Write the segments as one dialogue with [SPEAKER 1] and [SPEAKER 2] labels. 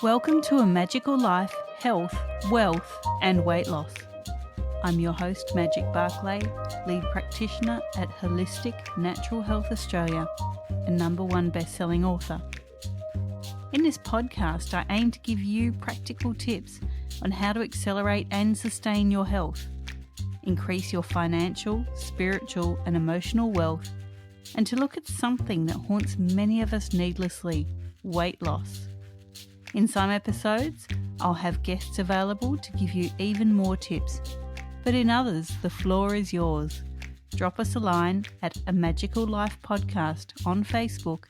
[SPEAKER 1] Welcome to A Magical Life, Health, Wealth and Weight Loss. I'm your host, Magic Barclay, lead practitioner at Wholistic Natural Health Australia and #1 best-selling author. In this podcast, I aim to give you practical tips on how to accelerate and sustain your health, increase your financial, spiritual and emotional wealth, and to look at something that haunts many of us needlessly, weight loss. In some episodes, I'll have guests available to give you even more tips, but in others, the floor is yours. Drop us a line at A Magical Life Podcast on Facebook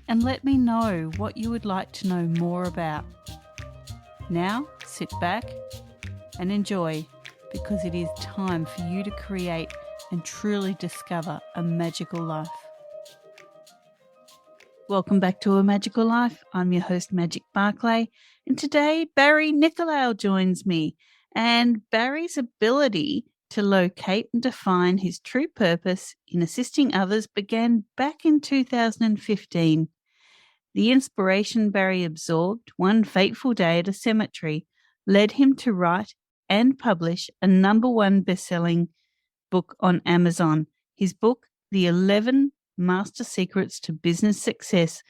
[SPEAKER 1] and let me know what you would like to know more about. Now, sit back and enjoy, because it is time for you to create and truly discover a magical life. Welcome back to A Magical Life. I'm your host, Magic Barclay, and today Barry Nicolaou joins me. And Barry's ability to locate and define his true purpose in assisting others began back in 2015. The inspiration Barry absorbed one fateful day at a cemetery led him to write and publish a #1 best-selling book on Amazon. His book, The 11 Master Secrets to Business Success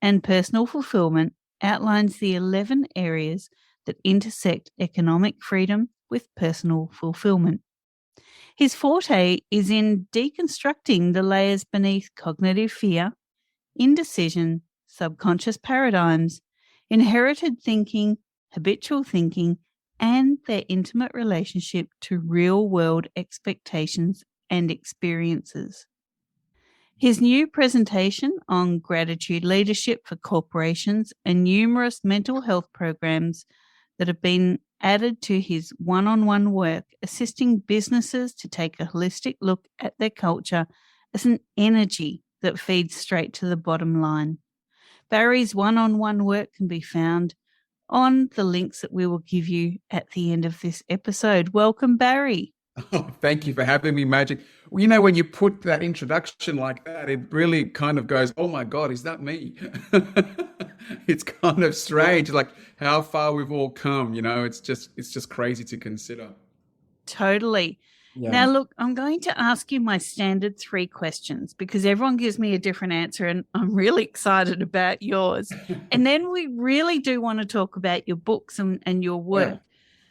[SPEAKER 1] and Personal Fulfillment, outlines the 11 areas that intersect economic freedom with personal fulfillment. His forte is in deconstructing the layers beneath cognitive fear, indecision, subconscious paradigms, inherited thinking, habitual thinking, and their intimate relationship to real-world expectations and experiences. His new presentation on gratitude leadership for corporations and numerous mental health programs that have been added to his one-on-one work, assisting businesses to take a holistic look at their culture as an energy that feeds straight to the bottom line. Barry's one-on-one work can be found on the links that we will give you at the end of this episode. Welcome, Barry.
[SPEAKER 2] Oh, thank you for having me, Magic. Well, when you put that introduction like that, it really kind of goes, oh my God, is that me? It's kind of strange, like how far we've all come, it's just crazy to consider.
[SPEAKER 1] Totally.
[SPEAKER 2] Yeah.
[SPEAKER 1] Now, look, I'm going to ask you my standard 3 questions because everyone gives me a different answer and I'm really excited about yours. And then we really do want to talk about your books and your work.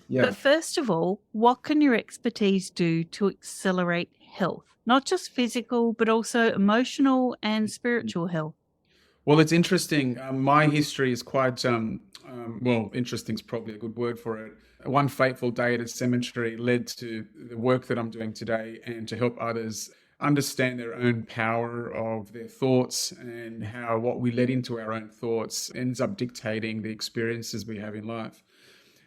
[SPEAKER 2] Yeah.
[SPEAKER 1] But first of all, what can your expertise do to accelerate health? Not just physical, but also emotional and spiritual health.
[SPEAKER 2] Well, it's interesting. My history is quite, interesting is probably a good word for it. One fateful day at a cemetery led to the work that I'm doing today and to help others understand their own power of their thoughts and how what we let into our own thoughts ends up dictating the experiences we have in life.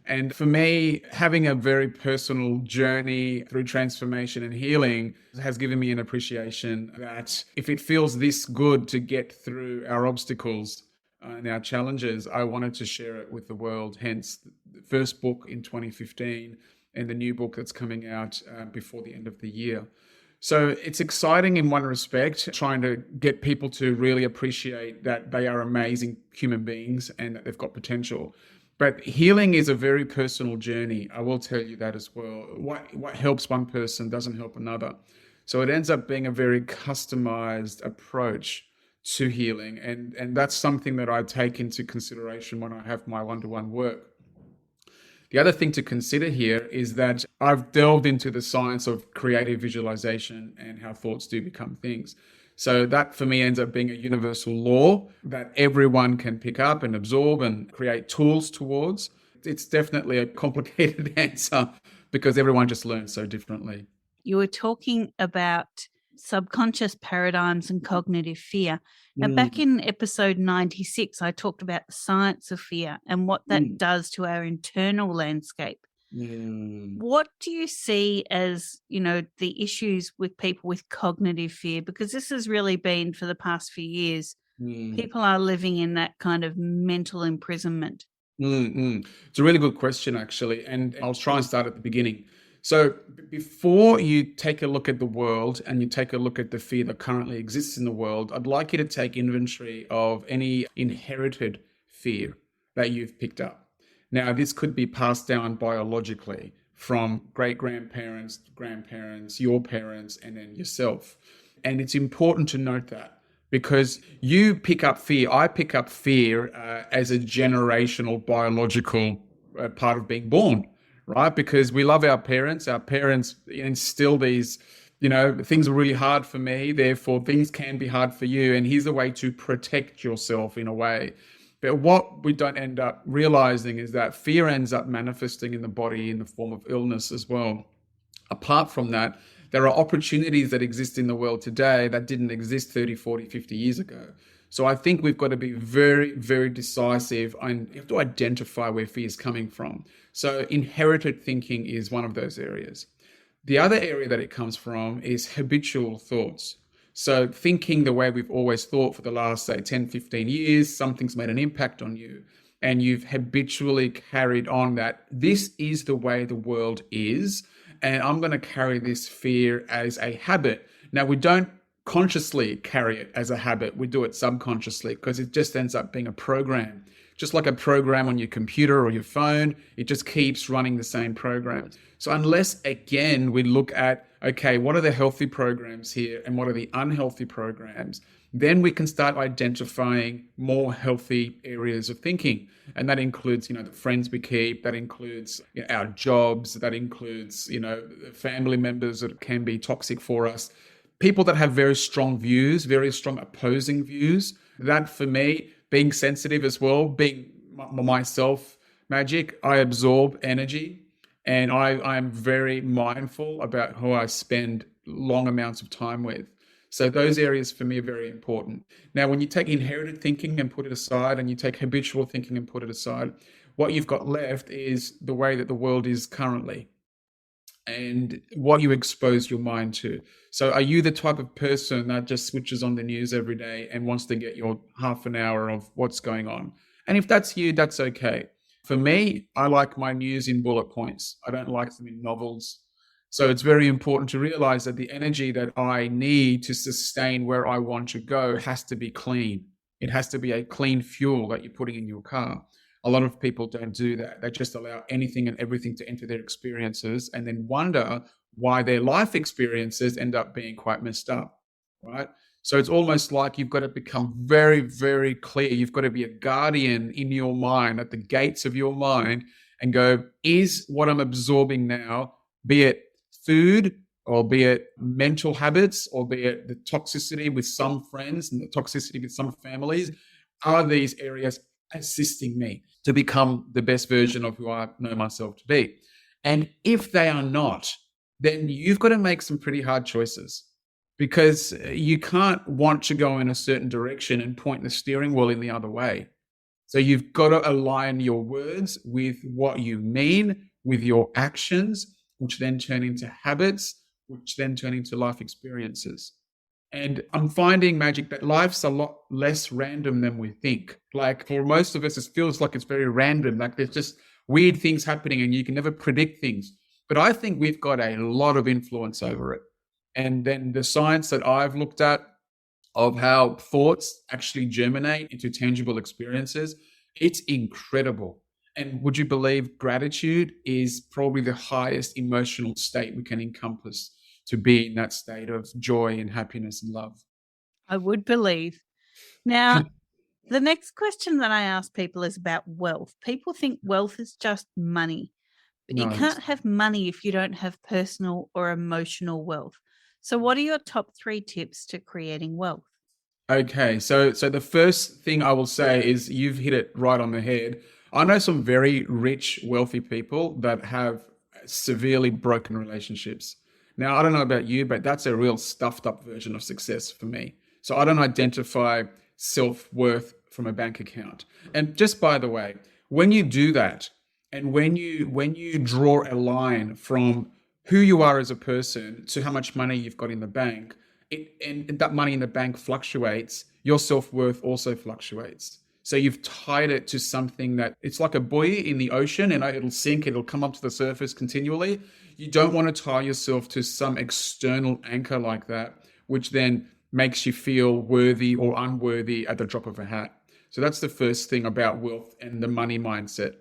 [SPEAKER 2] And for me, having a very personal journey through transformation and healing has given me an appreciation that if it feels this good to get through our obstacles and our challenges, I wanted to share it with the world. Hence, the first book in 2015 and the new book that's coming out before the end of the year. So it's exciting in one respect, trying to get people to really appreciate that they are amazing human beings and that they've got potential. But healing is a very personal journey. I will tell you that as well. What helps one person doesn't help another. So it ends up being a very customized approach to healing. And that's something that I take into consideration when I have my one-to-one work. The other thing to consider here is that I've delved into the science of creative visualization and how thoughts do become things. So that for me ends up being a universal law that everyone can pick up and absorb and create tools towards. It's definitely a complicated answer because everyone just learns so differently.
[SPEAKER 1] You were talking about subconscious paradigms and cognitive fear. Now, back in episode 96, I talked about the science of fear and what that does to our internal landscape. What do you see as, the issues with people with cognitive fear? Because this has really been for the past few years. People are living in that kind of mental imprisonment.
[SPEAKER 2] It's a really good question, actually. And I'll try and start at the beginning. So before you take a look at the world and you take a look at the fear that currently exists in the world, I'd like you to take inventory of any inherited fear that you've picked up. Now, this could be passed down biologically from great grandparents, grandparents, your parents, and then yourself. And it's important to note that because you pick up fear, I pick up fear as a generational biological part of being born, right? Because we love our parents instill these, things are really hard for me, therefore things can be hard for you. And here's a way to protect yourself in a way. But what we don't end up realizing is that fear ends up manifesting in the body in the form of illness as well. Apart from that, there are opportunities that exist in the world today that didn't exist 30, 40, 50 years ago. So I think we've got to be very, very decisive and you have to identify where fear is coming from. So inherited thinking is one of those areas. The other area that it comes from is habitual thoughts. So thinking the way we've always thought for the last, say, 10, 15 years, something's made an impact on you. And you've habitually carried on that this is the way the world is. And I'm going to carry this fear as a habit. Now, we don't consciously carry it as a habit. We do it subconsciously because it just ends up being a program. Just like a program on your computer or your phone, it just keeps running the same program. So unless, again, we look at, okay, what are the healthy programs here and what are the unhealthy programs, then we can start identifying more healthy areas of thinking. And that includes, the friends we keep, that includes our jobs, that includes, family members that can be toxic for us, people that have very strong views, very strong opposing views. That for me, being sensitive as well, being myself, Magic, I absorb energy and I'm very mindful about who I spend long amounts of time with. So those areas for me are very important. Now, when you take inherited thinking and put it aside and you take habitual thinking and put it aside, what you've got left is the way that the world is currently and what you expose your mind to. So are you the type of person that just switches on the news every day and wants to get your half an hour of what's going on? And if that's you, that's okay. For me, I like my news in bullet points. I don't like them in novels. So it's very important to realize that the energy that I need to sustain where I want to go has to be clean. It has to be a clean fuel that you're putting in your car. A lot of people don't do that. They just allow anything and everything to enter their experiences and then wonder why their life experiences end up being quite messed up, right? So it's almost like you've got to become very, very clear. You've got to be a guardian in your mind, at the gates of your mind, and go, is what I'm absorbing now, be it food, or be it mental habits, or be it the toxicity with some friends and the toxicity with some families, are these areas assisting me to become the best version of who I know myself to be? And if they are not, then you've got to make some pretty hard choices, because you can't want to go in a certain direction and point the steering wheel in the other way. So you've got to align your words with what you mean, with your actions, which then turn into habits, which then turn into life experiences. And I'm finding, Magic, that life's a lot less random than we think. Like for most of us, it feels like it's very random. Like there's just weird things happening and you can never predict things. But I think we've got a lot of influence over it. And then the science that I've looked at of how thoughts actually germinate into tangible experiences, it's incredible. And would you believe gratitude is probably the highest emotional state we can encompass, to be in that state of joy and happiness and love?
[SPEAKER 1] I would believe. Now, the next question that I ask people is about wealth. People think wealth is just money, but you
[SPEAKER 2] No.
[SPEAKER 1] can't have money if you don't have personal or emotional wealth. So what are your top 3 tips to creating wealth?
[SPEAKER 2] Okay, so the first thing I will say is you've hit it right on the head. I know some very rich, wealthy people that have severely broken relationships. Now, I don't know about you, but that's a real stuffed up version of success for me. So I don't identify self-worth from a bank account. And just by the way, when you do that, and when you draw a line from who you are as a person to how much money you've got in the bank, and that money in the bank fluctuates, your self-worth also fluctuates. So you've tied it to something that it's like a buoy in the ocean, and it'll sink, it'll come up to the surface continually. You don't want to tie yourself to some external anchor like that, which then makes you feel worthy or unworthy at the drop of a hat. So that's the first thing about wealth and the money mindset.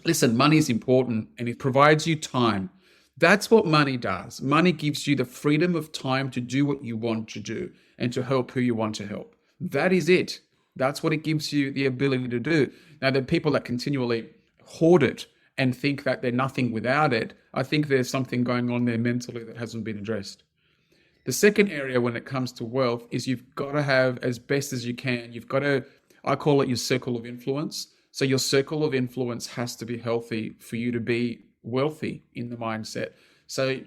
[SPEAKER 2] Listen, money is important and it provides you time. That's what money does. Money gives you the freedom of time to do what you want to do and to help who you want to help. That is it. That's what it gives you the ability to do. Now, the people that continually hoard it and think that they're nothing without it, I think there's something going on there mentally that hasn't been addressed. The second area when it comes to wealth is you've got to have, as best as you can, you've got to, I call it your circle of influence. So your circle of influence has to be healthy for you to be wealthy in the mindset. So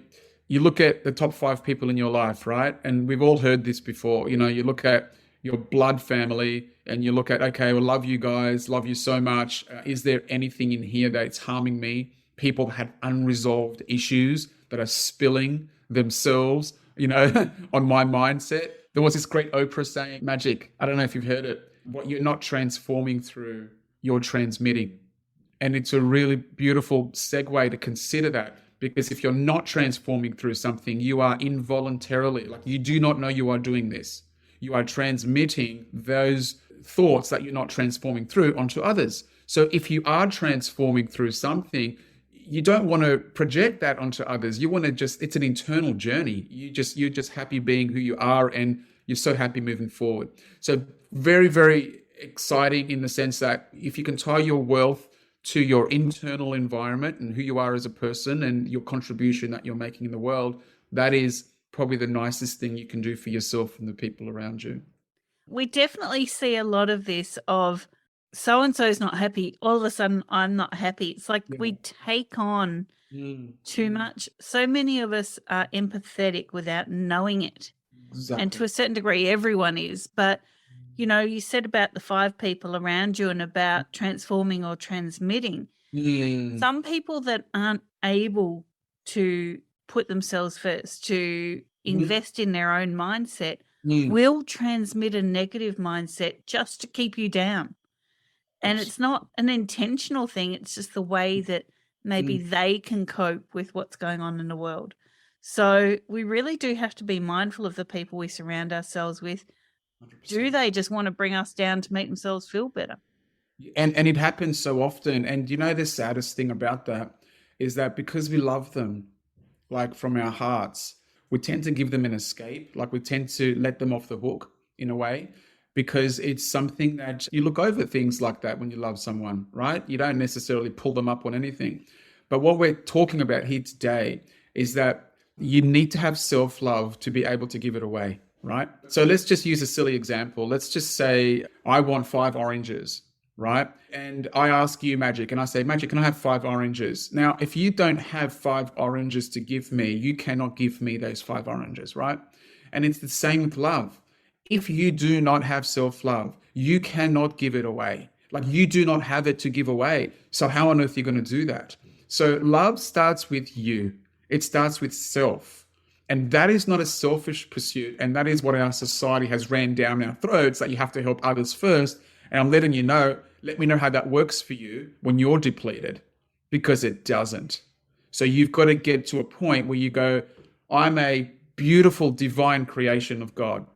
[SPEAKER 2] you look at the top 5 people in your life, right? And we've all heard this before. You look at your blood family and you look at, okay, well, love you guys, love you so much. Is there anything in here that's harming me? People that have unresolved issues that are spilling themselves, on my mindset. There was this great Oprah saying, Magic, I don't know if you've heard it, what you're not transforming through, you're transmitting. And it's a really beautiful segue to consider that, because if you're not transforming through something, you are involuntarily, like you do not know you are doing this. You are transmitting those thoughts that you're not transforming through onto others. So if you are transforming through something, you don't want to project that onto others. You want to it's an internal journey. You're just happy being who you are and you're so happy moving forward. So very, very exciting in the sense that if you can tie your wealth to your internal environment and who you are as a person and your contribution that you're making in the world, that is probably the nicest thing you can do for yourself and the people around you.
[SPEAKER 1] We definitely see a lot of this of so-and-so's not happy. All of a sudden, I'm not happy. It's like we take on too much. So many of us are empathetic without knowing it.
[SPEAKER 2] Exactly.
[SPEAKER 1] And to a certain degree, everyone is. But, you said about the 5 people around you and about transforming or transmitting. Some people that aren't able to put themselves first, to invest in their own mindset, will transmit a negative mindset just to keep you down. And it's not an intentional thing. It's just the way that maybe they can cope with what's going on in the world. So we really do have to be mindful of the people we surround ourselves with.
[SPEAKER 2] 100%.
[SPEAKER 1] Do they just want to bring us down to make themselves feel better?
[SPEAKER 2] And it happens so often. And the saddest thing about that is that because we love them, like from our hearts, we tend to give them an escape. Like we tend to let them off the hook in a way, because it's something that you look over things like that when you love someone, right? You don't necessarily pull them up on anything. But what we're talking about here today is that you need to have self-love to be able to give it away, right? So let's just use a silly example. Let's just say I want 5 oranges, right? And I ask you, Magic, and I say, Magic, can I have 5 oranges? Now, if you don't have 5 oranges to give me, you cannot give me those 5 oranges, right? And it's the same with love. If you do not have self-love, you cannot give it away. Like you do not have it to give away. So how on earth are you going to do that? So love starts with you. It starts with self. And that is not a selfish pursuit. And that is what our society has ran down our throats, that you have to help others first. And I'm letting you know, let me know how that works for you when you're depleted, because it doesn't. So you've got to get to a point where you go, I'm a beautiful divine creation of God,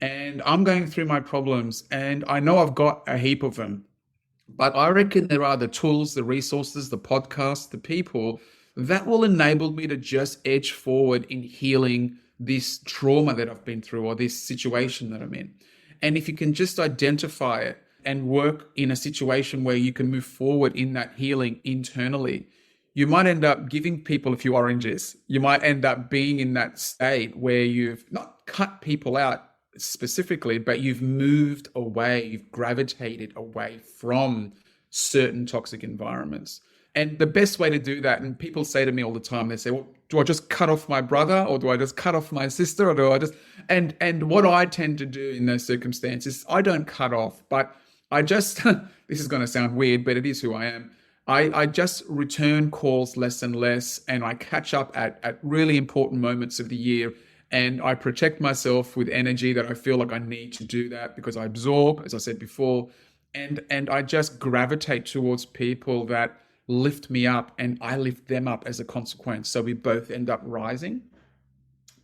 [SPEAKER 2] and I'm going through my problems, and I know I've got a heap of them, but I reckon there are the tools, the resources, the podcasts, the people that will enable me to just edge forward in healing this trauma that I've been through or this situation that I'm in. And if you can just identify it and work in a situation where you can move forward in that healing internally, you might end up giving people a few oranges. You might end up being in that state where you've not cut people out specifically, but you've moved away, you've gravitated away from certain toxic environments. And the best way to do that, and people say to me all the time, they say, well, do I just cut off my brother, or do I just cut off my sister, or do I just, and what I tend to do in those circumstances, I don't cut off, but I just, this is going to sound weird, but it is who I am. I just return calls less and less, and I catch up at really important moments of the year, and I protect myself with energy that I feel like I need to do that, because I absorb, as I said before, and I just gravitate towards people that lift me up, and I lift them up as a consequence. So we both end up rising.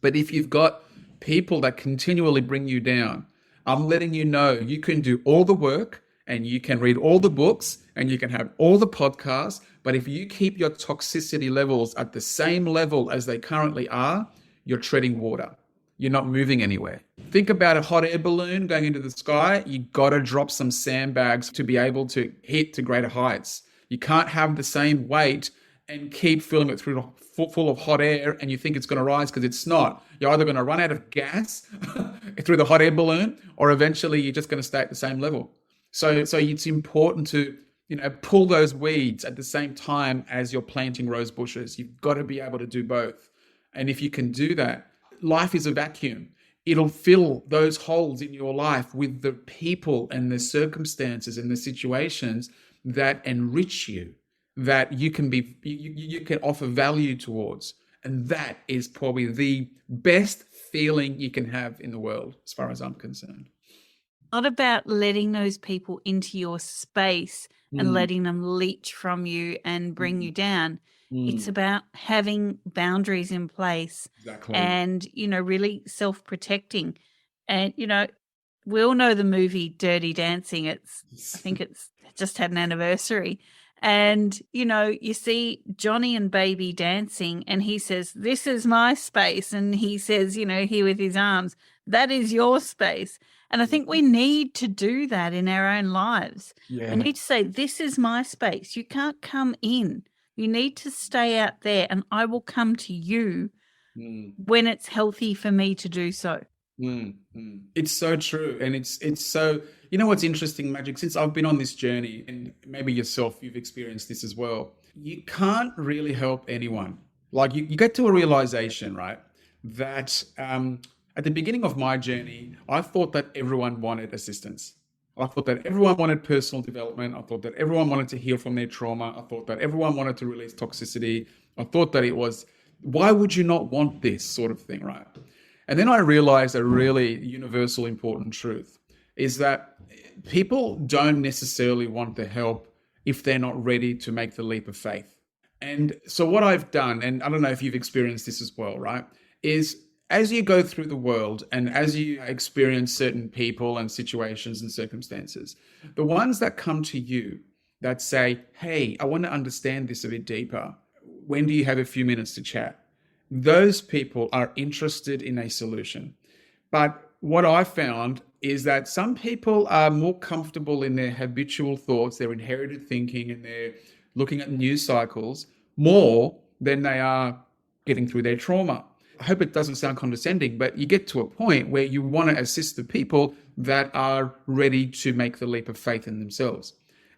[SPEAKER 2] But if you've got people that continually bring you down, I'm letting you know you can do all the work and you can read all the books and you can have all the podcasts. But if you keep your toxicity levels at the same level as they currently are, you're treading water. You're not moving anywhere. Think about a hot air balloon going into the sky. You got to drop some sandbags to be able to hit to greater heights. You can't have the same weight and keep filling it through full of hot air and you think it's going to rise, because it's not. You're either going to run out of gas through the hot air balloon, or eventually you're just going to stay at the same level. So it's important to, pull those weeds at the same time as you're planting rose bushes. You've got to be able to do both. And if you can do that, life is a vacuum. It'll fill those holes in your life with the people and the circumstances and the situations that enrich you, that you can offer value towards. And that is probably the best feeling you can have in the world, as far as I'm concerned.
[SPEAKER 1] Not about letting those people into your space and letting them leech from you and bring you down. It's about having boundaries in place.
[SPEAKER 2] Exactly.
[SPEAKER 1] And, really self-protecting. And, we all know the movie Dirty Dancing. I think it's just had an anniversary. And, you see Johnny and Baby dancing and he says, "This is my space." And he says, here with his arms, "That is your space." And I think we need to do that in our own lives.
[SPEAKER 2] Yeah.
[SPEAKER 1] We need to say, "This is my space. You can't come in. You need to stay out there and I will come to you when it's healthy for me to do so."
[SPEAKER 2] It's so true. And it's so, what's interesting, Magic, since I've been on this journey, and maybe yourself, you've experienced this as well, you can't really help anyone. Like you get to a realization, right, that at the beginning of my journey, I thought that everyone wanted assistance. I thought that everyone wanted personal development. I thought that everyone wanted to heal from their trauma. I thought that everyone wanted to release toxicity. I thought that it was, why would you not want this sort of thing, right? And then I realized a really universal important truth is that people don't necessarily want the help if they're not ready to make the leap of faith. And so what I've done, and I don't know if you've experienced this as well, right, is as you go through the world and as you experience certain people and situations and circumstances, the ones that come to you that say, "Hey, I want to understand this a bit deeper. When do you have a few minutes to chat?" Those people are interested in a solution. But what I found is that some people are more comfortable in their habitual thoughts, their inherited thinking, and they're looking at news cycles more than they are getting through their trauma. I hope it doesn't sound condescending, but you get to a point where you want to assist the people that are ready to make the leap of faith in themselves.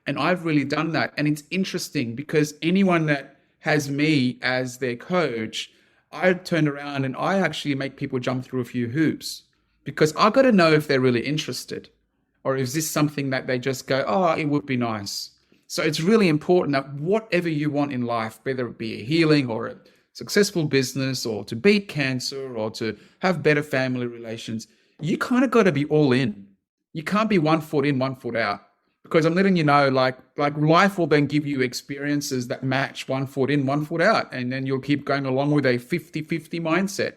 [SPEAKER 2] And I've really done that. And it's interesting because anyone that has me as their coach, I turn around and I actually make people jump through a few hoops because I've got to know if they're really interested, or is this something that they just go, "Oh, it would be nice." So it's really important that whatever you want in life, whether it be a healing or a successful business or to beat cancer or to have better family relations, you kind of got to be all in. You can't be 1 foot in, 1 foot out. Because I'm letting you know, like life will then give you experiences that match 1 foot in, 1 foot out. And then you'll keep going along with a 50-50 mindset.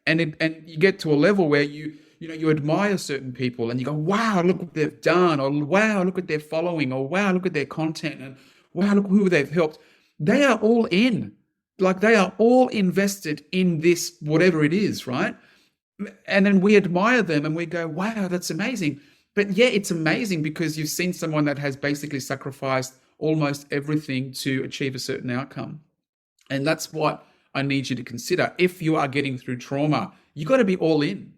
[SPEAKER 2] And you get to a level where you admire certain people and you go, "Wow, look what they've done," or "Wow, look at their following," or "Wow, look at their content," and "Wow, look who they've helped." They are all in. Like they are all invested in this, whatever it is, right? And then we admire them and we go, "Wow, that's amazing." But yeah, it's amazing because you've seen someone that has basically sacrificed almost everything to achieve a certain outcome. And that's what I need you to consider. If you are getting through trauma, you got to be all in.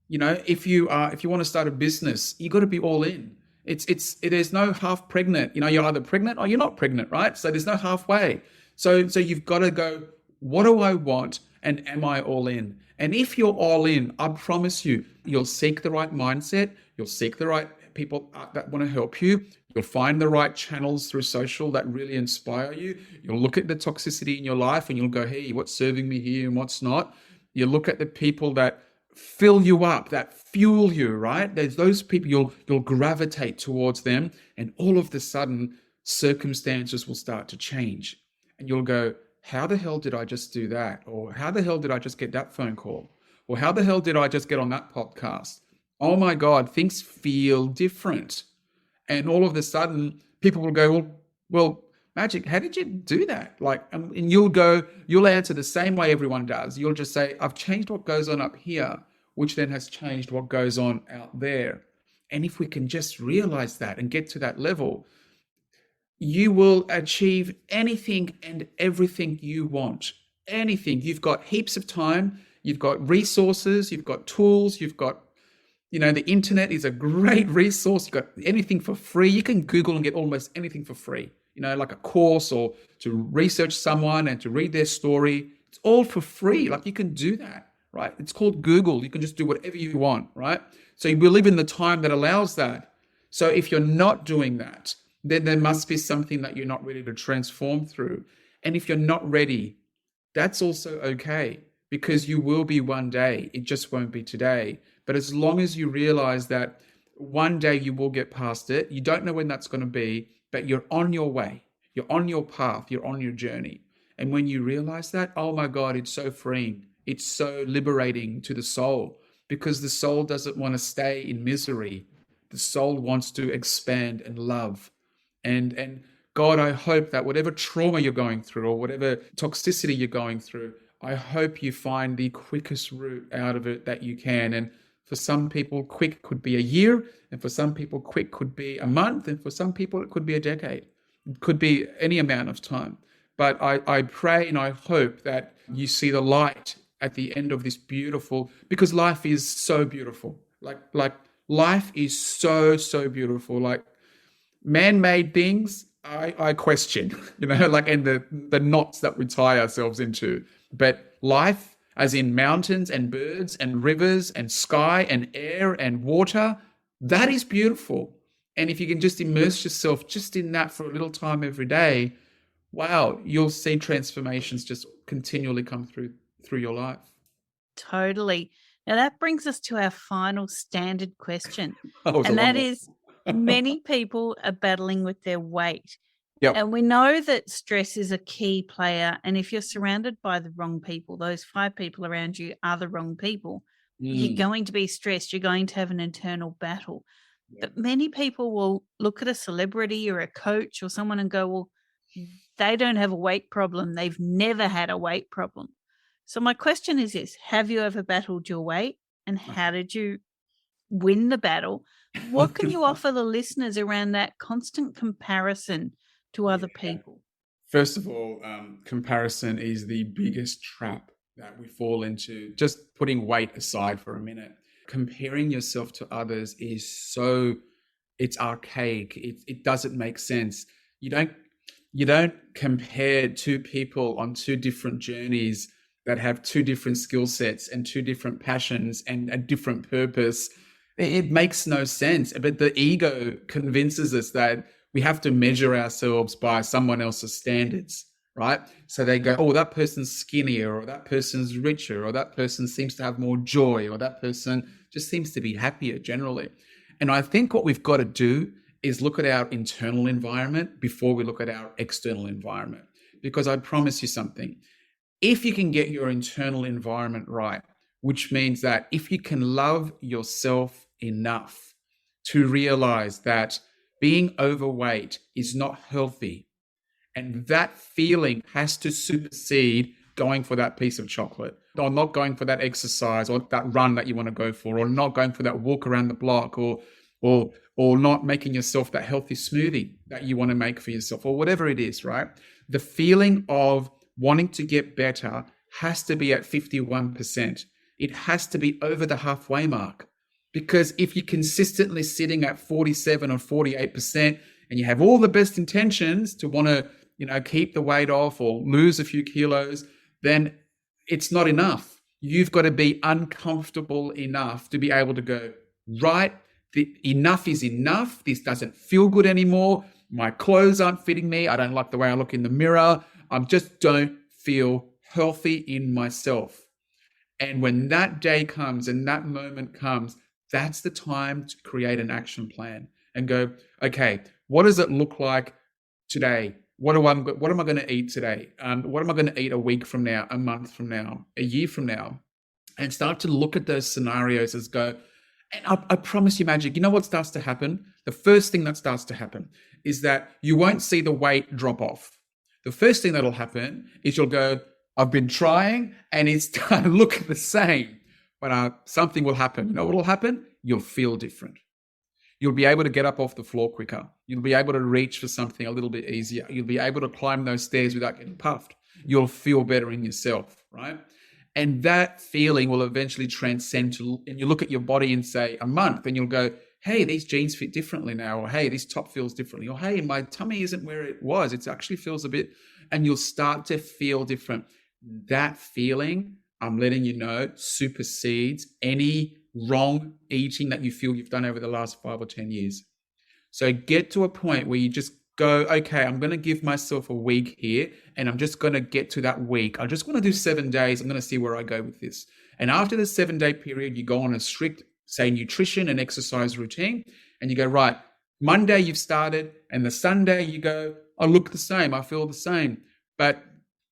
[SPEAKER 2] If you want to start a business, you got to be all in. There's no half pregnant. You're either pregnant or you're not pregnant, right? So there's no halfway. So you've got to go, what do I want? And am I all in? And if you're all in, I promise you, you'll seek the right mindset. You'll seek the right people that want to help you. You'll find the right channels through social that really inspire you. You'll look at the toxicity in your life and you'll go, "Hey, what's serving me here and what's not?" You look at the people that fill you up, that fuel you, right? There's those people, you'll gravitate towards them, and all of a sudden, circumstances will start to change. And you'll go, "How the hell did I just do that?" Or "How the hell did I just get that phone call?" Or "How the hell did I just get on that podcast?" Oh my God, things feel different. And all of a sudden, people will go, well, Magic, how did you do that? Like, and you'll answer the same way everyone does. You'll just say, I've changed what goes on up here, which then has changed what goes on out there. And if we can just realize that and get to that level, you will achieve anything and everything you want. Anything. You've got heaps of time, you've got resources, you've got tools, you've got, the internet is a great resource. You've got anything for free. You can Google and get almost anything for free, like a course or to research someone and to read their story. It's all for free. Like, you can do that, right? It's called Google. You can just do whatever you want, right? So we live in the time that allows that. So if you're not doing that, then there must be something that you're not ready to transform through. And if you're not ready, that's also okay, because you will be one day. It just won't be today. But as long as you realize that one day you will get past it, you don't know when that's going to be, but you're on your way. You're on your path. You're on your journey. And when you realize that, oh my God, it's so freeing. It's so liberating to the soul, because the soul doesn't want to stay in misery. The soul wants to expand and love. And God, I hope that whatever trauma you're going through or whatever toxicity you're going through, I hope you find the quickest route out of it that you can. And for some people, quick could be a year. And for some people, quick could be a month. And for some people, it could be a decade. It could be any amount of time. But I pray and I hope that you see the light at the end of this beautiful, because life is so beautiful. Like life is so, so beautiful. Like, man-made things, I question, and the knots that we tie ourselves into. But life, as in mountains and birds and rivers and sky and air and water, that is beautiful. And if you can just immerse yourself just in that for a little time every day, wow, you'll see transformations just continually come through your life.
[SPEAKER 1] Totally. Now that brings us to our final standard question.
[SPEAKER 2] And
[SPEAKER 1] that is, many people are battling with their weight.
[SPEAKER 2] Yep.
[SPEAKER 1] And we know that stress is a key player. And if you're surrounded by the wrong people, those 5 people around you are the wrong people, you're going to be stressed. You're going to have an internal battle.
[SPEAKER 2] Yeah.
[SPEAKER 1] But many people will look at a celebrity or a coach or someone and go, well, they don't have a weight problem. They've never had a weight problem. So my question is this: have you ever battled your weight, and how did you win the battle? What can you offer the listeners around that constant comparison to other people?
[SPEAKER 2] First of all, comparison is the biggest trap that we fall into. Just putting weight aside for a minute, comparing yourself to others is it's archaic. It doesn't make sense. You don't compare 2 people on 2 different journeys that have 2 different skill sets and 2 different passions and a different purpose. It makes no sense. But the ego convinces us that we have to measure ourselves by someone else's standards, right? So they go, oh, that person's skinnier, or that person's richer, or that person seems to have more joy, or that person just seems to be happier generally. And I think what we've got to do is look at our internal environment before we look at our external environment. Because I promise you something, if you can get your internal environment right, which means that if you can love yourself enough to realize that being overweight is not healthy, and that feeling has to supersede going for that piece of chocolate, or not going for that exercise, or that run that you want to go for, or not going for that walk around the block, or not making yourself that healthy smoothie that you want to make for yourself, or whatever it is, right? The feeling of wanting to get better has to be at 51%. It has to be over the halfway mark. Because if you're consistently sitting at 47 or 48% and you have all the best intentions to want to, keep the weight off or lose a few kilos, then it's not enough. You've got to be uncomfortable enough to be able to go, right, enough is enough. This doesn't feel good anymore. My clothes aren't fitting me. I don't like the way I look in the mirror. I just don't feel healthy in myself. And when that day comes and that moment comes, that's the time to create an action plan and go, okay, what does it look like today? What am I going to eat today? What am I going to eat a week from now, a month from now, a year from now? And start to look at those scenarios as go, and I promise you, Magic, you know what starts to happen? the first thing that starts to happen is that you won't see the weight drop off. The first thing that'll happen is you'll go, I've been trying and it's starting to look the same, but something will happen. You know what will happen? You'll feel different. You'll be able to get up off the floor quicker. You'll be able to reach for something a little bit easier. You'll be able to climb those stairs without getting puffed. You'll feel better in yourself, right? And that feeling will eventually transcend to, and you look at your body in, say, a month, and you'll go, hey, these jeans fit differently now, or hey, this top feels differently, or hey, my tummy isn't where it was. It actually feels a bit, and you'll start to feel different. That feeling, I'm letting you know, supersedes any wrong eating that you feel you've done over the last 5 or 10 years. So get to a point where you just go, okay, I'm going to give myself a week here, and I'm just going to get to that week. I just want to do 7 days. I'm going to see where I go with this. And after the 7-day period, you go on a strict, say, nutrition and exercise routine, and you go, right, Monday you've started, and the Sunday you go, I look the same, I feel the same, but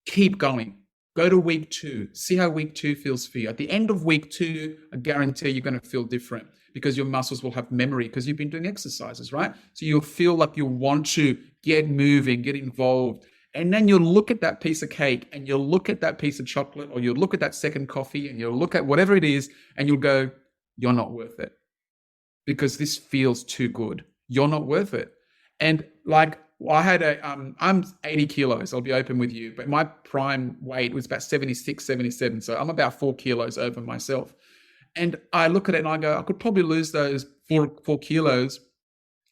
[SPEAKER 2] keep going. Go to week 2, see how week 2 feels for you. At the end of week 2, I guarantee you're going to feel different because your muscles will have memory because you've been doing exercises, right? So you'll feel like you want to get moving, get involved. And then you'll look at that piece of cake and you'll look at that piece of chocolate, or you'll look at that second coffee and you'll look at whatever it is and you'll go, you're not worth it because this feels too good. You're not worth it. And like, I'm 80 kilos, I'll be open with you, but my prime weight was about 76, 77. So I'm about 4 kilos over myself. And I look at it and I go, I could probably lose those 4 kilos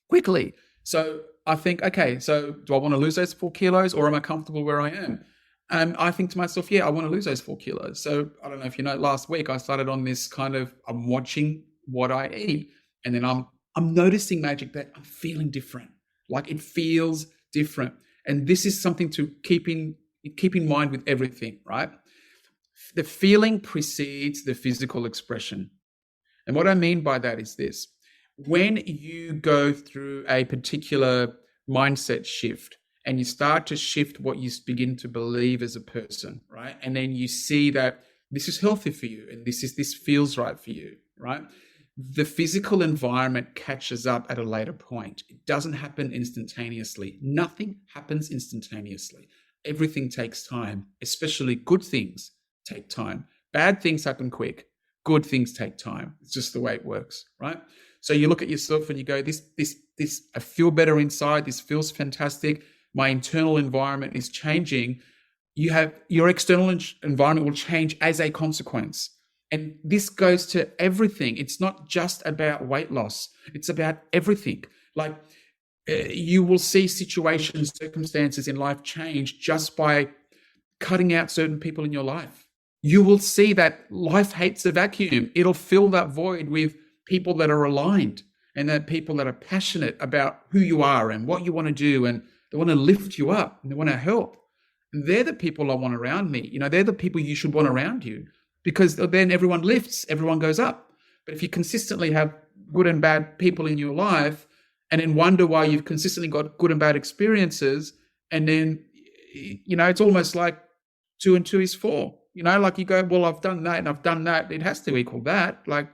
[SPEAKER 2] quickly. So I think, okay, so do I want to lose those 4 kilos or am I comfortable where I am? And I think to myself, yeah, I want to lose those 4 kilos. So I don't know if you know, last week I started on this kind of, I'm watching what I eat. And then I'm noticing, Magic, that I'm feeling different. Like it feels different. And this is something to keep in mind with everything, right? The feeling precedes the physical expression. And what I mean by that is this. When you go through a particular mindset shift and you start to shift what you begin to believe as a person, right? And then you see that this is healthy for you and this feels right for you, right? The physical environment catches up at a later point. It doesn't happen instantaneously. Nothing happens instantaneously. Everything takes time, especially good things take time. Bad things happen quick. Good things take time. It's just the way it works, right? So you look at yourself and you go, this, I feel better inside. This feels fantastic. My internal environment is changing. Your external environment will change as a consequence. And this goes to everything. It's not just about weight loss. It's about everything. Like you will see situations, circumstances in life change just by cutting out certain people in your life. You will see that life hates a vacuum. It'll fill that void with people that are aligned and that people that are passionate about who you are and what you want to do, and they want to lift you up and they want to help. And they're the people I want around me. They're the people you should want around you, because then everyone lifts, everyone goes up. But if you consistently have good and bad people in your life and then wonder why you've consistently got good and bad experiences, and then, it's almost like 2 and 2 is 4. Like you go, well, I've done that and I've done that. It has to equal that. Like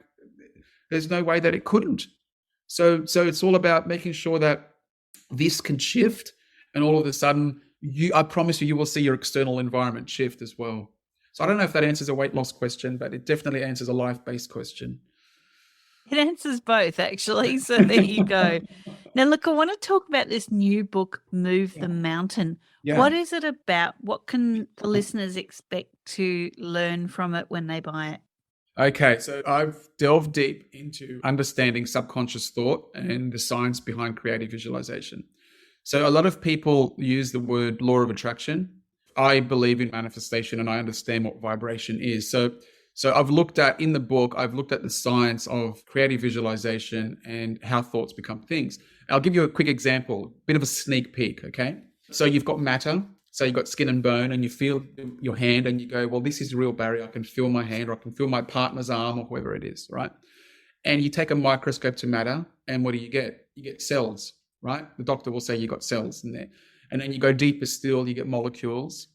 [SPEAKER 2] there's no way that it couldn't. So it's all about making sure that this can shift, and all of a sudden, I promise you will see your external environment shift as well. So I don't know if that answers a weight loss question, but it definitely answers a life-based question.
[SPEAKER 1] It answers both, actually. So there you go. Now, look, I want to talk about this new book, Move the Mountain.
[SPEAKER 2] Yeah.
[SPEAKER 1] What is it about? What can the listeners expect to learn from it when they buy it?
[SPEAKER 2] Okay, so I've delved deep into understanding subconscious thought and the science behind creative visualization. So a lot of people use the word law of attraction. I believe in manifestation and I understand what vibration is. So I've looked at, in the book, I've looked at the science of creative visualization and how thoughts become things. I'll give you a quick example, a bit of a sneak peek, okay? So you've got matter. So you've got skin and bone, and you feel your hand and you go, well, this is real, Barry. I can feel my hand, or I can feel my partner's arm, or whoever it is, right? And you take a microscope to matter, and what do you get? You get cells, right? The doctor will say you got cells in there. And then you go deeper still, you get molecules.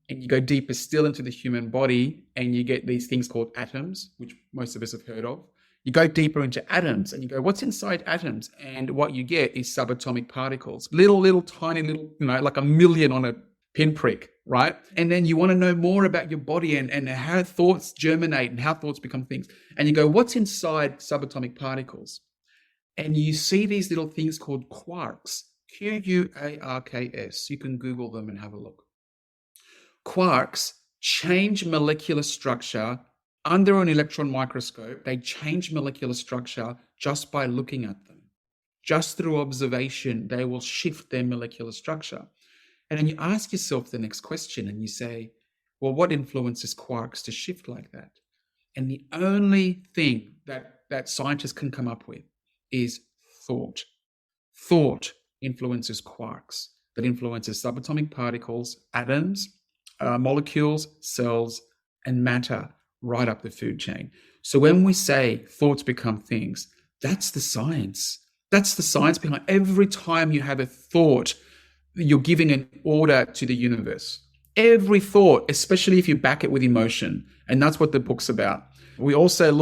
[SPEAKER 2] And you go deeper still into the human body, and you get these things called atoms, which most of us have heard of. You go deeper into atoms and you go, what's inside atoms? And what you get is subatomic particles, little, tiny, little, like a million on a pinprick, right? And then you want to know more about your body and how thoughts germinate and how thoughts become things. And you go, what's inside subatomic particles? And you see these little things called quarks, Quarks. You can Google them and have a look. Quarks change molecular structure under an electron microscope. They change molecular structure just by looking at them. Just through observation, they will shift their molecular structure. And then you ask yourself the next question and you say, well, what influences quarks to shift like that? And the only thing that scientists can come up with is thought. Thought influences quarks, that influences subatomic particles, atoms, molecules, cells, and matter right up the food chain. So when we say thoughts become things, that's the science. That's the science behind every time you have a thought, you're giving an order to the universe. Every thought, especially if you back it with emotion. And that's what the book's about. We also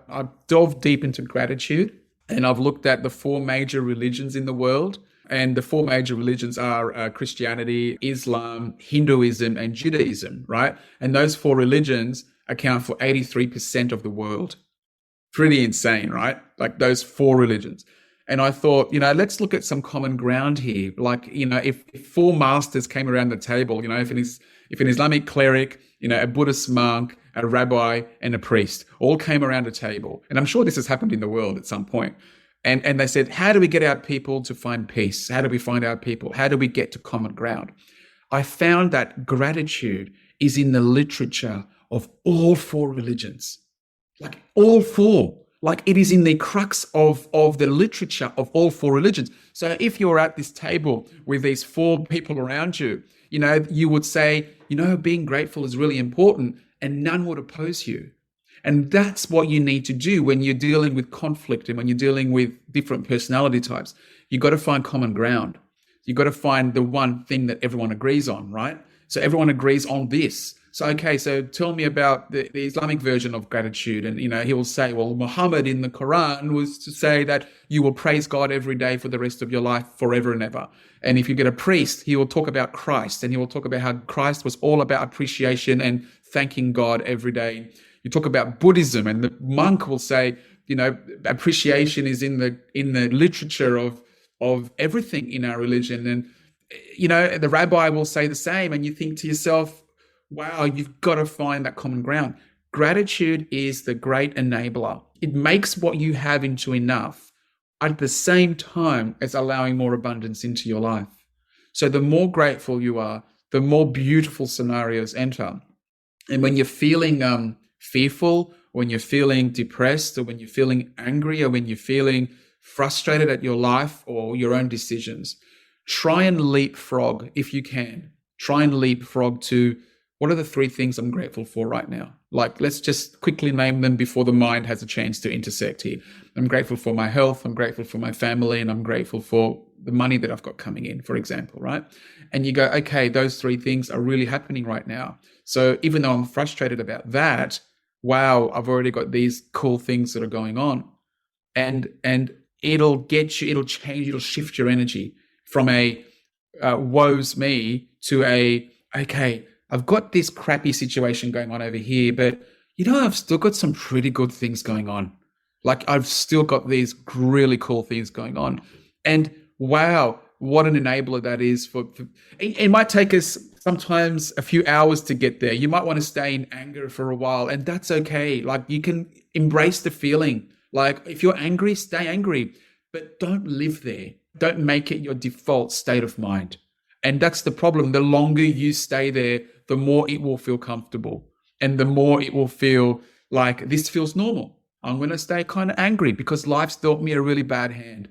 [SPEAKER 2] I've delved deep into gratitude, and I've looked at the 4 major religions in the world. And the 4 major religions are Christianity, Islam, Hinduism, and Judaism, right? And those 4 religions account for 83% of the world. Pretty insane, right? Like those 4 religions. And I thought, let's look at some common ground here. Like, if 4 masters came around the table, if an Islamic cleric, a Buddhist monk, a rabbi, and a priest all came around a table. And I'm sure this has happened in the world at some point. And they said, how do we get our people to find peace? How do we find our people? How do we get to common ground? I found that gratitude is in the literature of all 4 religions. Like all 4. Like it is in the crux of the literature of all 4 religions. So if you're at this table with these 4 people around you, you would say, being grateful is really important, and none would oppose you. And that's what you need to do when you're dealing with conflict and when you're dealing with different personality types. You've got to find common ground. You've got to find the one thing that everyone agrees on, right? So everyone agrees on this. So, okay, so tell me about the Islamic version of gratitude. And, he will say, well, Muhammad in the Quran was to say that you will praise God every day for the rest of your life, forever and ever. And if you get a priest, he will talk about Christ, and he will talk about how Christ was all about appreciation and thanking God every day. You talk about Buddhism, and the monk will say, appreciation is in the literature of everything in our religion. And, the rabbi will say the same. And you think to yourself, wow, you've got to find that common ground. Gratitude is the great enabler. It makes what you have into enough at the same time as allowing more abundance into your life. So the more grateful you are, the more beautiful scenarios enter. And when you're feeling fearful, when you're feeling depressed, or when you're feeling angry, or when you're feeling frustrated at your life or your own decisions, try and leapfrog if you can. Try and leapfrog to, what are the 3 things I'm grateful for right now? Like, let's just quickly name them before the mind has a chance to intersect here. I'm grateful for my health, I'm grateful for my family, and I'm grateful for the money that I've got coming in, for example, right? And you go, okay, those 3 things are really happening right now. So even though I'm frustrated about that, wow, I've already got these cool things that are going on. And it'll shift your energy from a woe's me to a, okay, I've got this crappy situation going on over here, but I've still got some pretty good things going on. Like I've still got these really cool things going on. And wow, what an enabler that is for it might take us sometimes a few hours to get there. You might want to stay in anger for a while, and that's okay. Like you can embrace the feeling. Like if you're angry, stay angry, but don't live there. Don't make it your default state of mind. And that's the problem. The longer you stay there, the more it will feel comfortable, and the more it will feel like this feels normal. I'm going to stay kind of angry because life's dealt me a really bad hand.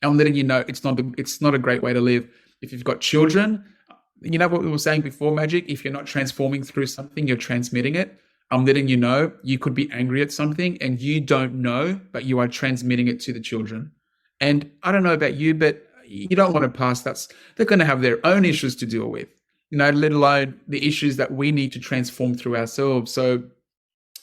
[SPEAKER 2] I'm letting you know it's not a great way to live. If you've got children, you know what we were saying before, Magic? If you're not transforming through something, you're transmitting it. I'm letting you know you could be angry at something and you don't know, but you are transmitting it to the children. And I don't know about you, but you don't want to pass that. They're going to have their own issues to deal with, let alone the issues that we need to transform through ourselves. So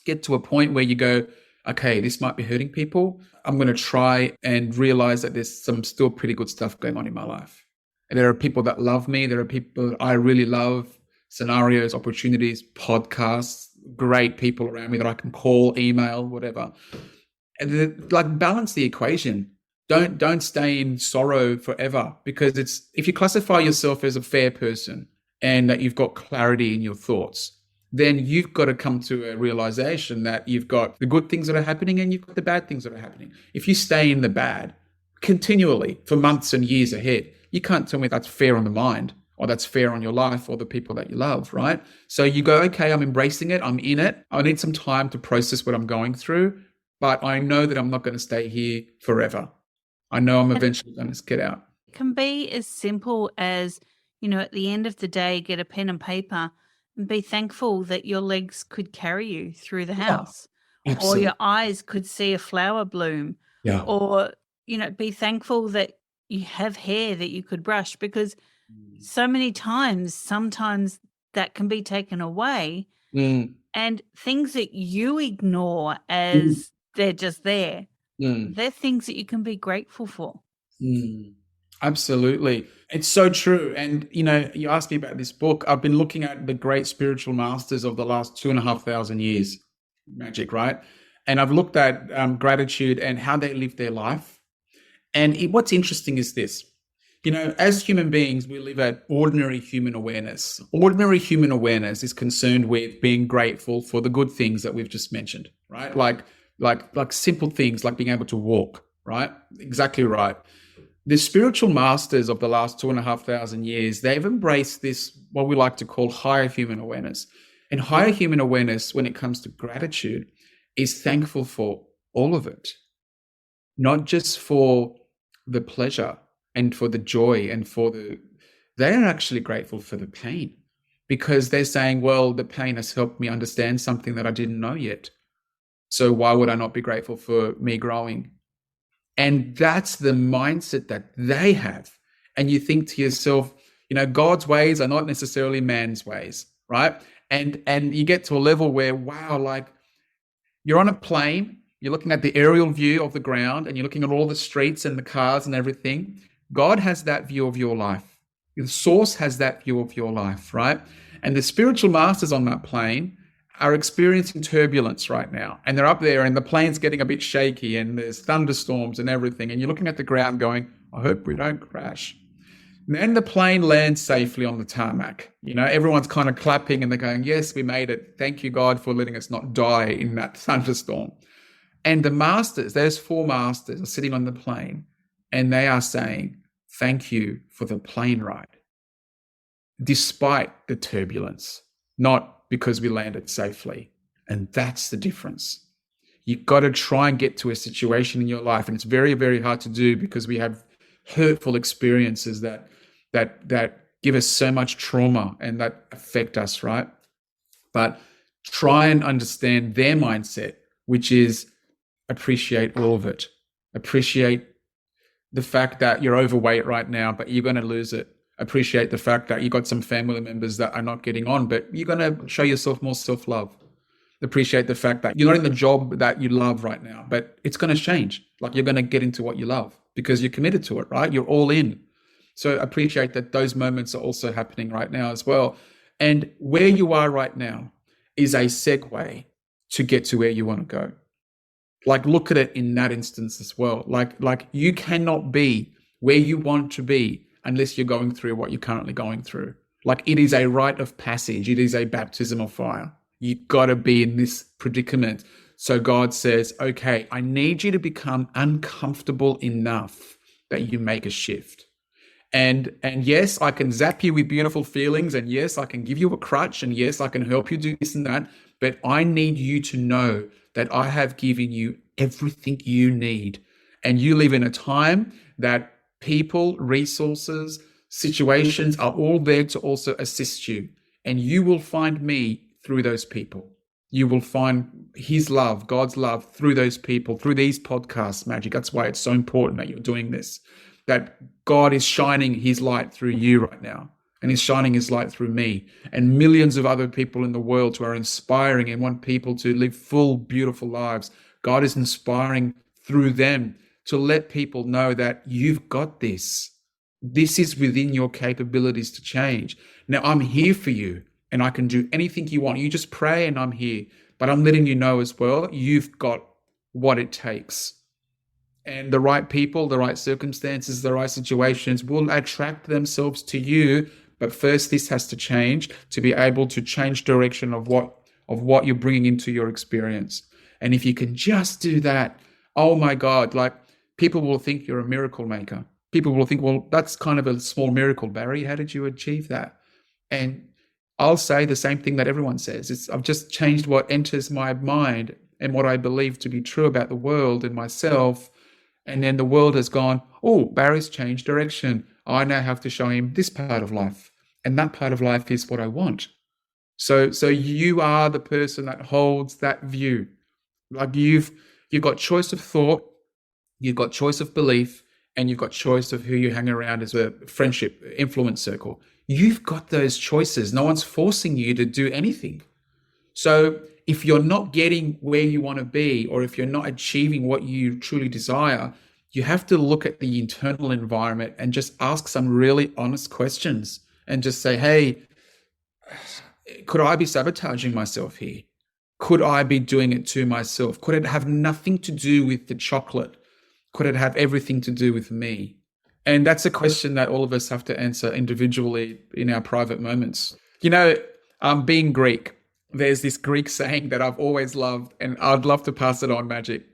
[SPEAKER 2] get to a point where you go, okay, this might be hurting people. I'm going to try and realize that there's some still pretty good stuff going on in my life. And there are people that love me. There are people that I really love, scenarios, opportunities, podcasts, great people around me that I can call, email, whatever. And like balance the equation. Don't stay in sorrow forever, because it's, if you classify yourself as a fair person and that you've got clarity in your thoughts, then you've got to come to a realization that you've got the good things that are happening and you've got the bad things that are happening. If you stay in the bad continually for months and years ahead, you can't tell me that's fair on the mind, or that's fair on your life or the people that you love, right? So you go, okay, I'm embracing it. I'm in it. I need some time to process what I'm going through, but I know that I'm not going to stay here forever. I know I'm eventually going to get out.
[SPEAKER 1] It can be as simple as, at the end of the day, get a pen and paper and be thankful that your legs could carry you through the
[SPEAKER 2] Yeah,
[SPEAKER 1] house, or
[SPEAKER 2] absolutely.
[SPEAKER 1] your eyes could see a flower bloom,
[SPEAKER 2] Yeah.
[SPEAKER 1] or, be thankful that you have hair that you could brush, because so many times, sometimes that can be taken away,
[SPEAKER 2] Mm,
[SPEAKER 1] and things that you ignore
[SPEAKER 2] mm,
[SPEAKER 1] as they're just there,
[SPEAKER 2] mm,
[SPEAKER 1] they're things that you can be grateful for.
[SPEAKER 2] mm. Absolutely. It's so true. And, you asked me about this book. I've been looking at the great spiritual masters of the last 2,500 years, magic, right? And I've looked at gratitude and how they live their life. And what's interesting is this. As human beings, we live at ordinary human awareness. Ordinary human awareness is concerned with being grateful for the good things that we've just mentioned, right? Like simple things like being able to walk, right? Exactly right. The spiritual masters of the last 2,500 years, they've embraced this, what we like to call higher human awareness. And higher human awareness, when it comes to gratitude, is thankful for all of it, not just for the pleasure and for the joy and they're actually grateful for the pain, because they're saying, well, the pain has helped me understand something that I didn't know yet. So why would I not be grateful for me growing? And that's the mindset that they have. And you think to yourself, God's ways are not necessarily man's ways, right? And you get to a level where, wow, like you're on a plane, you're looking at the aerial view of the ground, and you're looking at all the streets and the cars and everything. God has that view of your life. The source has that view of your life, right? And the spiritual masters on that plane are experiencing turbulence right now. And they're up there and the plane's getting a bit shaky and there's thunderstorms and everything. And you're looking at the ground going, I hope we don't crash. And then the plane lands safely on the tarmac. Everyone's kind of clapping and they're going, yes, we made it. Thank you, God, for letting us not die in that thunderstorm. And the masters, those four masters, are sitting on the plane and they are saying, thank you for the plane ride, despite the turbulence, not because we landed safely. And that's the difference. You've got to try and get to a situation in your life. And it's very, very hard to do because we have hurtful experiences that give us so much trauma and that affect us, right? But try and understand their mindset, which is appreciate all of it. Appreciate the fact that you're overweight right now, but you're going to lose it. Appreciate the fact that you got some family members that are not getting on, but you're going to show yourself more self-love. Appreciate the fact that you're not in the job that you love right now, but it's going to change. Like you're going to get into what you love because you're committed to it, right? You're all in. So appreciate that those moments are also happening right now as well. And where you are right now is a segue to get to where you want to go. Like look at it in that instance as well. Like you cannot be where you want to be unless you're going through what you're currently going through. Like it is a rite of passage. It is a baptism of fire. You've got to be in this predicament. So God says, okay, I need you to become uncomfortable enough that you make a shift. And yes, I can zap you with beautiful feelings. And yes, I can give you a crutch. And yes, I can help you do this and that. But I need you to know that I have given you everything you need. And you live in a time that people, resources, situations are all there to also assist you. And you will find me through those people. You will find his love, God's love through those people, through these podcasts, Magic. That's why it's so important that you're doing this, that God is shining his light through you right now. And he's shining his light through me and millions of other people in the world who are inspiring and want people to live full, beautiful lives. God is inspiring through them to let people know that you've got this. This is within your capabilities to change. Now, I'm here for you and I can do anything you want. You just pray and I'm here. But I'm letting you know as well, you've got what it takes. And the right people, the right circumstances, the right situations will attract themselves to you. But first, this has to change to be able to change direction of what you're bringing into your experience. And if you can just do that, oh my God, like people will think you're a miracle maker. People will think, well, that's kind of a small miracle, Barry. How did you achieve that? And I'll say the same thing that everyone says. I've just changed what enters my mind and what I believe to be true about the world and myself. And then the world has gone, oh, Barry's changed direction. I now have to show him this part of life. And that part of life is what I want. So you are the person that holds that view. Like you've got choice of thought, you've got choice of belief, and you've got choice of who you hang around as a friendship influence circle. You've got those choices. No one's forcing you to do anything. So if you're not getting where you want to be, or if you're not achieving what you truly desire, you have to look at the internal environment and just ask some really honest questions and just say, hey, could I be sabotaging myself here? Could I be doing it to myself? Could it have nothing to do with the chocolate? Could it have everything to do with me? And that's a question that all of us have to answer individually in our private moments. You know, being Greek, there's this Greek saying that I've always loved, and I'd love to pass it on, Magic.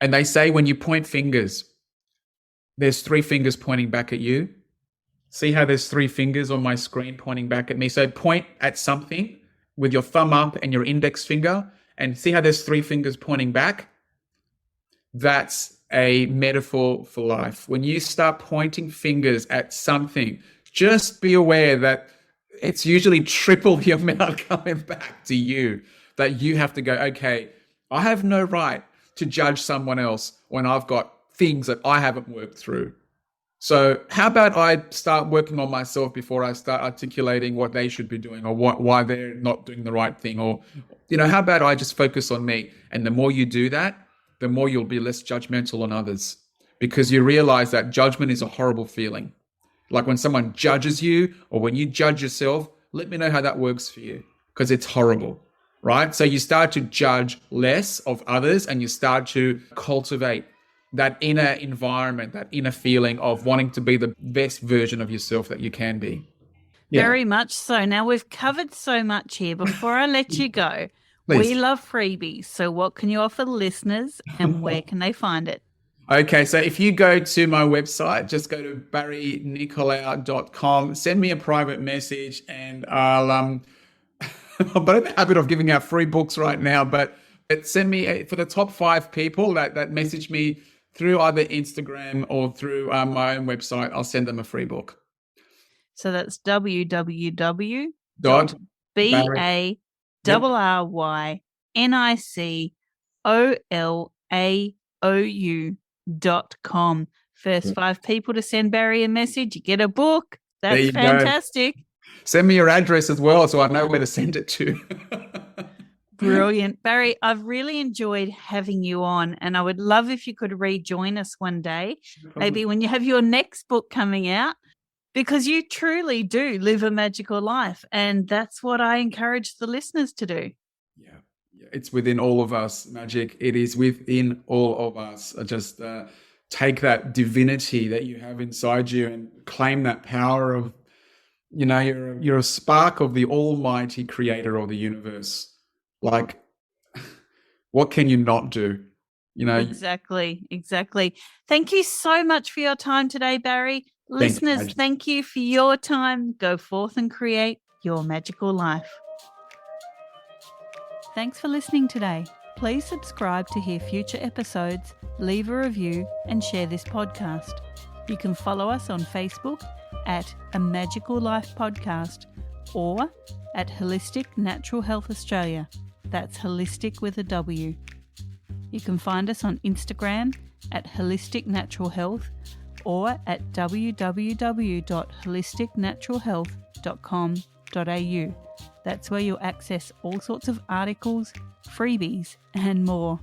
[SPEAKER 2] And they say when you point fingers, there's 3 fingers pointing back at you. See how there's 3 fingers on my screen pointing back at me? So point at something with your thumb up and your index finger, and see how there's 3 fingers pointing back? That's a metaphor for life. When you start pointing fingers at something, just be aware that it's usually triple the amount coming back to you, that you have to go, okay, I have no right to judge someone else when I've got things that I haven't worked through. So how about I start working on myself before I start articulating what they should be doing, or why they're not doing the right thing, or, how about I just focus on me? And the more you do that, the more you'll be less judgmental on others, because you realize that judgment is a horrible feeling. Like when someone judges you or when you judge yourself, let me know how that works for you, because it's horrible, right? So you start to judge less of others and you start to cultivate that inner environment, that inner feeling of wanting to be the best version of yourself that you can be.
[SPEAKER 1] Yeah. Very much so. Now, we've covered so much here. Before I let you go, we love freebies. So what can you offer the listeners and where can they find it?
[SPEAKER 2] Okay, so if you go to my website, just go to barrynicolaou.com, send me a private message, and I'll I'm not in the habit of giving out free books right now, but send me for the top 5 people that message me through either Instagram or through my own website, I'll send them a free book.
[SPEAKER 1] So that's www.barrynicolaou.com. First 5 people to send Barry a message, you get a book. That's fantastic.
[SPEAKER 2] Go. Send me your address as well so I know where to send it to.
[SPEAKER 1] Brilliant. Barry, I've really enjoyed having you on, and I would love if you could rejoin us one day, maybe when you have your next book coming out, because you truly do live a magical life, and that's what I encourage the listeners to do.
[SPEAKER 2] Yeah, it's within all of us, Magic. It is within all of us. Just take that divinity that you have inside you and claim that power of, you're a spark of the almighty creator of the universe. Like, what can you not do?
[SPEAKER 1] Exactly. Thank you so much for your time today, Barry. Listeners, thank you for your time. Go forth and create your magical life. Thanks for listening today. Please subscribe to hear future episodes, leave a review, and share this podcast. You can follow us on Facebook at A Magical Life Podcast or at Wholistic Natural Health Australia. That's holistic with a W. You can find us on Instagram at Wholistic Natural Health or at www.wholisticnaturalhealth.com.au. That's where you'll access all sorts of articles, freebies, and more.